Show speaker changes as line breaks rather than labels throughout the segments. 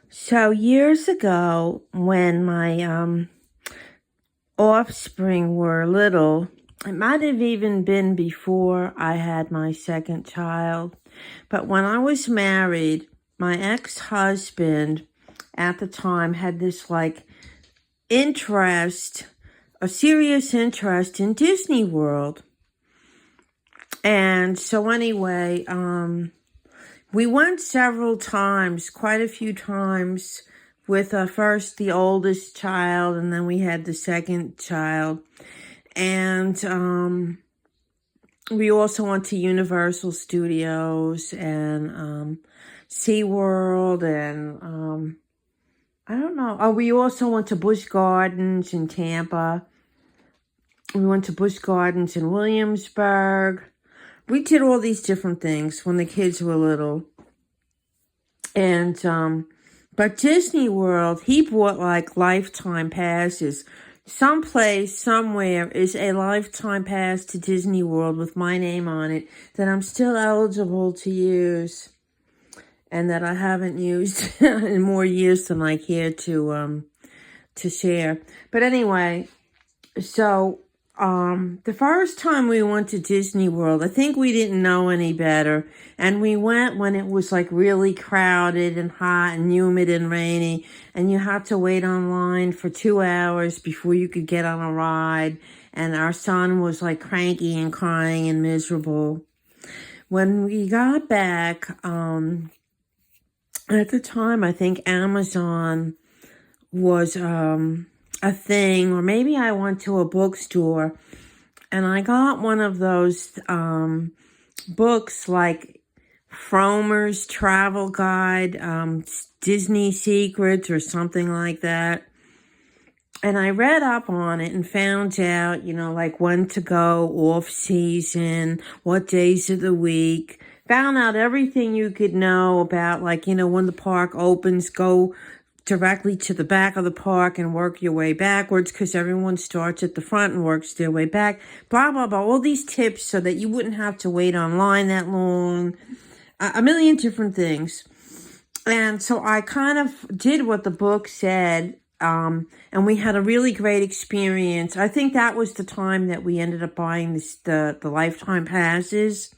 So years ago, when my offspring were little, it might have even been before I had my second child, but when I was married, my ex-husband at the time had this interest, a serious interest in Disney World. And so anyway, we went several times, quite a few times, with first the oldest child, and then we had the second child. And we also went to Universal Studios and SeaWorld, and I don't know. Oh, we also went to Busch Gardens in Tampa. We went to Busch Gardens in Williamsburg. We did all these different things when the kids were little. And, but Disney World, he bought lifetime passes. Someplace, somewhere is a lifetime pass to Disney World with my name on it that I'm still eligible to use and that I haven't used in more years than I care to share. But anyway, so, the first time we went to Disney World, I think we didn't know any better. And we went when it was really crowded and hot and humid and rainy. And you had to wait online for 2 hours before you could get on a ride. And our son was cranky and crying and miserable. When we got back, at the time, I think Amazon was, a thing, or maybe I went to a bookstore and I got one of those books like Fromer's Travel Guide, Disney Secrets or something like that. And I read up on it and found out, when to go off season, what days of the week, found out everything you could know about, when the park opens, go directly to the back of the park and work your way backwards because everyone starts at the front and works their way back, blah, blah, blah. All these tips so that you wouldn't have to wait online that long, a million different things. And so I kind of did what the book said, and we had a really great experience. I think that was the time that we ended up buying the lifetime passes.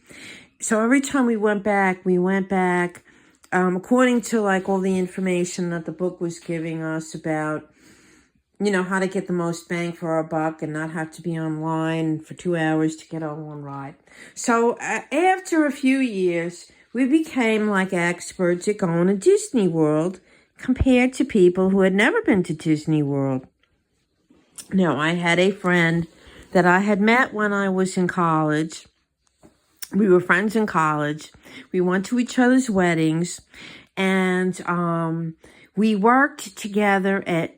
So every time we went back, according to all the information that the book was giving us about, how to get the most bang for our buck and not have to be online for 2 hours to get on one ride. So after a few years, we became experts at going to Disney World compared to people who had never been to Disney World. Now, I had a friend that I had met when I was in college. We were friends in college. We went to each other's weddings, and we worked together at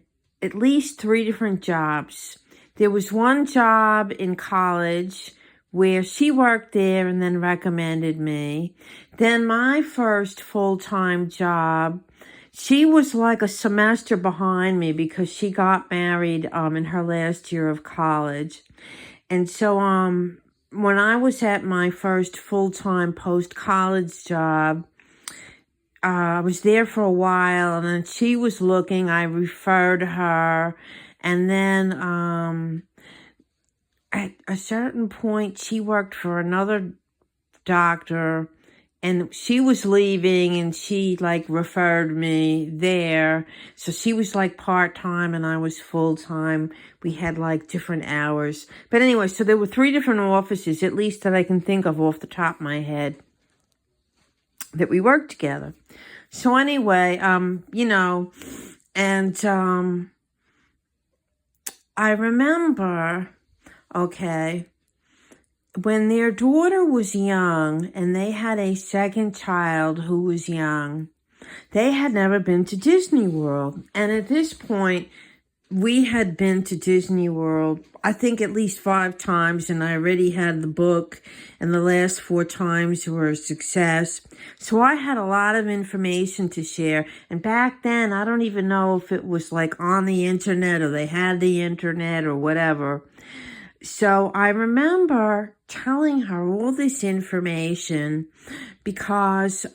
least 3 different jobs. There was one job in college where she worked there and then recommended me. Then my first full-time job, she was a semester behind me because she got married in her last year of college. And so when I was at my first full-time post-college job, I was there for a while, and then she was looking. I referred her, and then at a certain point, she worked for another doctor, and she was leaving, and she referred me there. So she was part-time and I was full-time. We had different hours. But anyway, so there were 3 different offices, at least that I can think of off the top of my head, that we worked together. So anyway, and I remember, when their daughter was young and they had a second child who was young, they had never been to Disney World. And at this point, we had been to Disney World, I think at least 5 times, and I already had the book, and the last 4 times were a success. So I had a lot of information to share. And back then, I don't even know if it was on the internet or they had the internet or whatever. So I remember telling her all this information because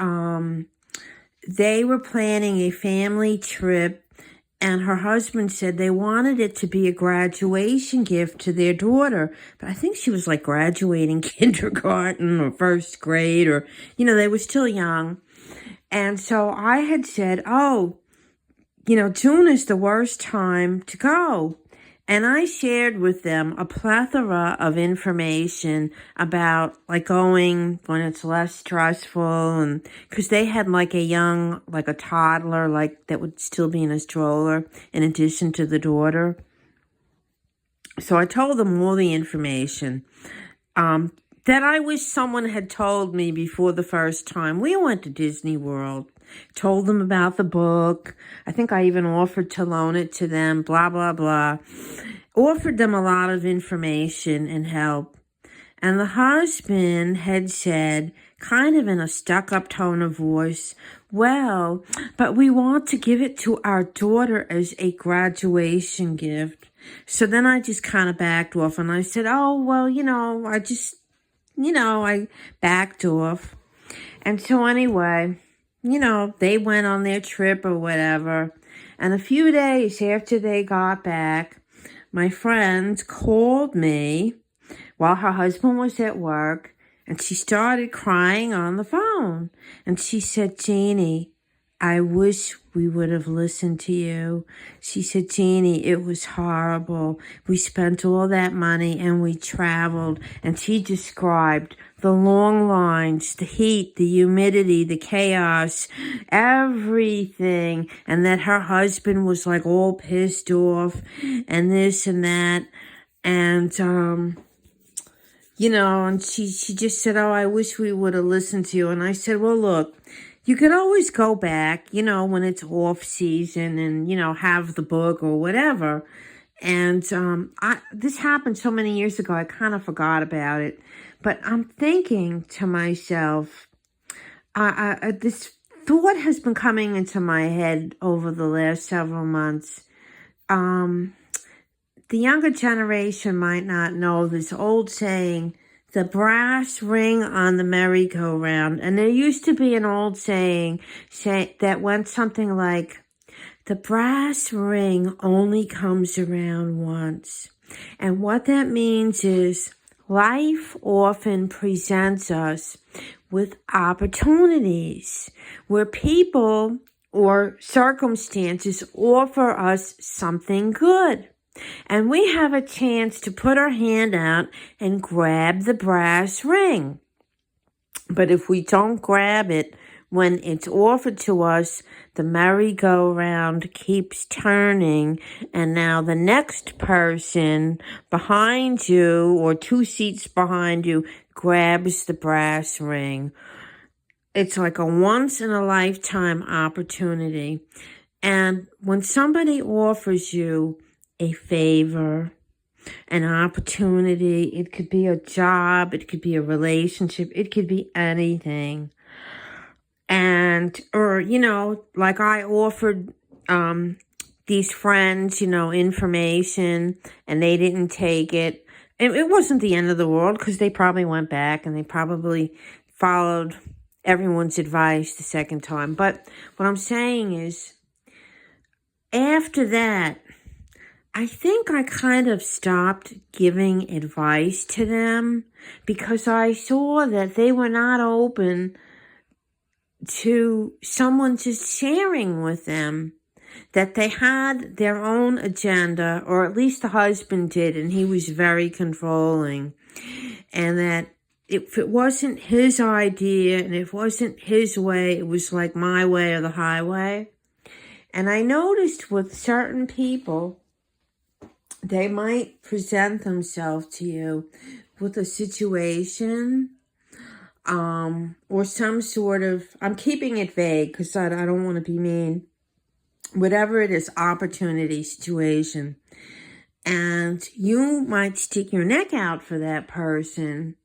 they were planning a family trip, and her husband said they wanted it to be a graduation gift to their daughter. But I think she was like graduating kindergarten or first grade, or, they were still young. And so I had said, oh, June is the worst time to go. And I shared with them a plethora of information about like going when it's less stressful, and because they had like a toddler, like that would still be in a stroller in addition to the daughter. So I told them all the information that I wish someone had told me before the first time we went to Disney World. Told them about the book. I think I even offered to loan it to them, blah, blah, blah. Offered them a lot of information and help. And the husband had said, kind of in a stuck-up tone of voice, well, but we want to give it to our daughter as a graduation gift. So then I just kind of backed off, and I said, oh, well, I backed off. And so anyway, they went on their trip or whatever. And a few days after they got back, my friend called me while her husband was at work, and she started crying on the phone. And she said, Jeannie, I wish we would have listened to you. She said, Jeannie, it was horrible. We spent all that money and we traveled. And she described the long lines, the heat, the humidity, the chaos, everything. And that her husband was like all pissed off and this and that. And, and she just said, oh, I wish we would have listened to you. And I said, well, look, you could always go back, when it's off season and, have the book or whatever. And this happened so many years ago, I kind of forgot about it. But I'm thinking to myself, this thought has been coming into my head over the last several months. The younger generation might not know this old saying, the brass ring on the merry-go-round. And there used to be an old saying that went something like, the brass ring only comes around once. And what that means is life often presents us with opportunities where people or circumstances offer us something good. And we have a chance to put our hand out and grab the brass ring. But if we don't grab it when it's offered to us, the merry-go-round keeps turning, and now the next person behind you or 2 seats behind you grabs the brass ring. It's like a once-in-a-lifetime opportunity. And when somebody offers you a favor, an opportunity, it could be a job, it could be a relationship, it could be anything. And, or, like I offered these friends, information, and they didn't take it. And it wasn't the end of the world, because they probably went back and they probably followed everyone's advice the second time. But what I'm saying is, after that, I think I kind of stopped giving advice to them because I saw that they were not open to someone just sharing with them, that they had their own agenda, or at least the husband did, and he was very controlling. And that if it wasn't his idea and if it wasn't his way, it was like my way or the highway. And I noticed with certain people, they might present themselves to you with a situation or some sort of, I'm keeping it vague because I don't want to be mean, whatever it is, opportunity, situation. And you might stick your neck out for that person.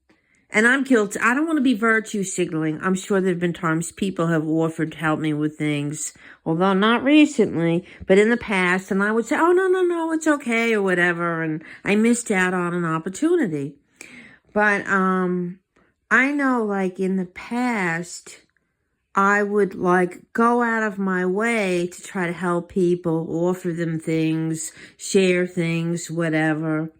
And I'm guilty. I don't want to be virtue signaling. I'm sure there have been times people have offered to help me with things, although not recently, but in the past. And I would say, oh, no, it's okay or whatever. And I missed out on an opportunity. But I know, like in the past, I would like go out of my way to try to help people, offer them things, share things, whatever.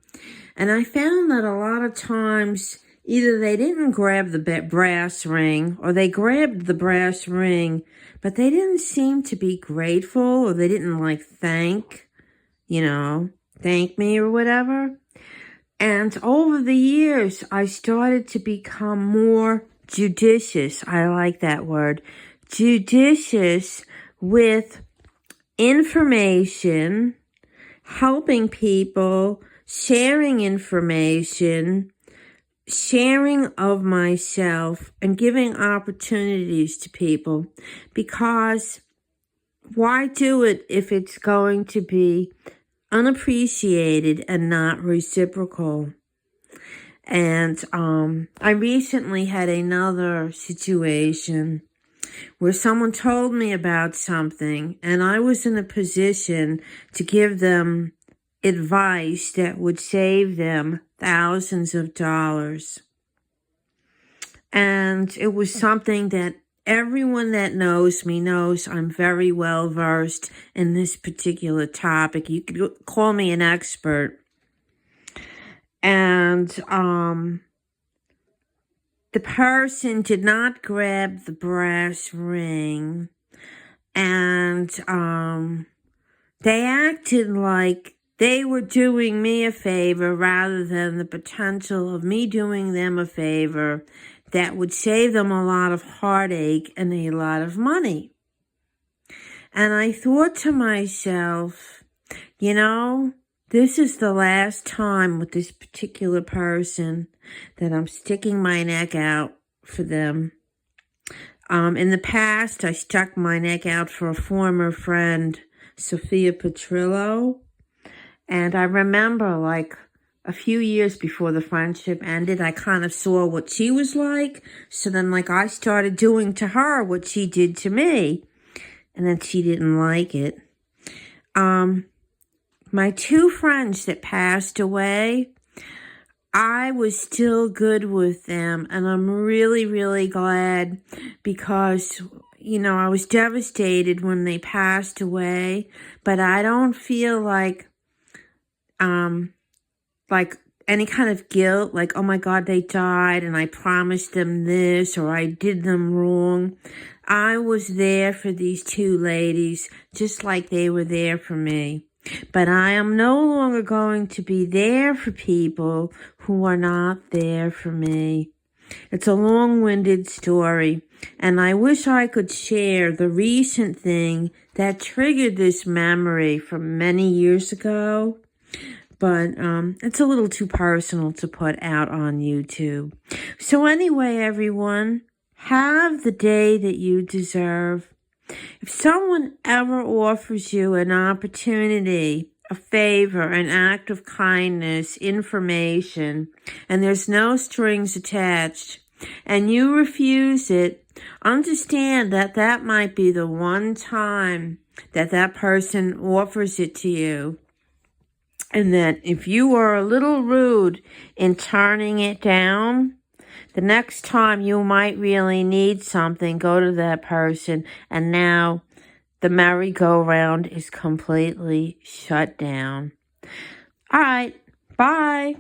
And I found that a lot of times either they didn't grab the brass ring or they grabbed the brass ring, but they didn't seem to be grateful or they didn't like thank me or whatever. And over the years, I started to become more judicious. I like that word. Judicious with information, helping people, sharing information, sharing of myself, and giving opportunities to people. Because why do it if it's going to be unappreciated and not reciprocal? And I recently had another situation where someone told me about something and I was in a position to give them advice that would save them thousands of dollars. And it was something that everyone that knows me knows I'm very well versed in this particular topic. You could call me an expert. And the person did not grab the brass ring. And they acted like they were doing me a favor rather than the potential of me doing them a favor that would save them a lot of heartache and a lot of money. And I thought to myself, this is the last time with this particular person that I'm sticking my neck out for them. In the past, I stuck my neck out for a former friend, Sophia Petrillo. And I remember like a few years before the friendship ended, I kind of saw what she was like. So then I started doing to her what she did to me. And then she didn't like it. My two friends that passed away, I was still good with them. And I'm really, really glad because, I was devastated when they passed away. But I don't feel like any kind of guilt, like, oh my God, they died and I promised them this or I did them wrong. I was there for these two ladies just like they were there for me. But I am no longer going to be there for people who are not there for me. It's a long-winded story, and I wish I could share the recent thing that triggered this memory from many years ago. But it's a little too personal to put out on YouTube. So anyway, everyone, have the day that you deserve. If someone ever offers you an opportunity, a favor, an act of kindness, information, and there's no strings attached, and you refuse it, understand that that might be the one time that that person offers it to you. And that if you are a little rude in turning it down, the next time you might really need something, go to that person. And now the merry-go-round is completely shut down. All right. Bye.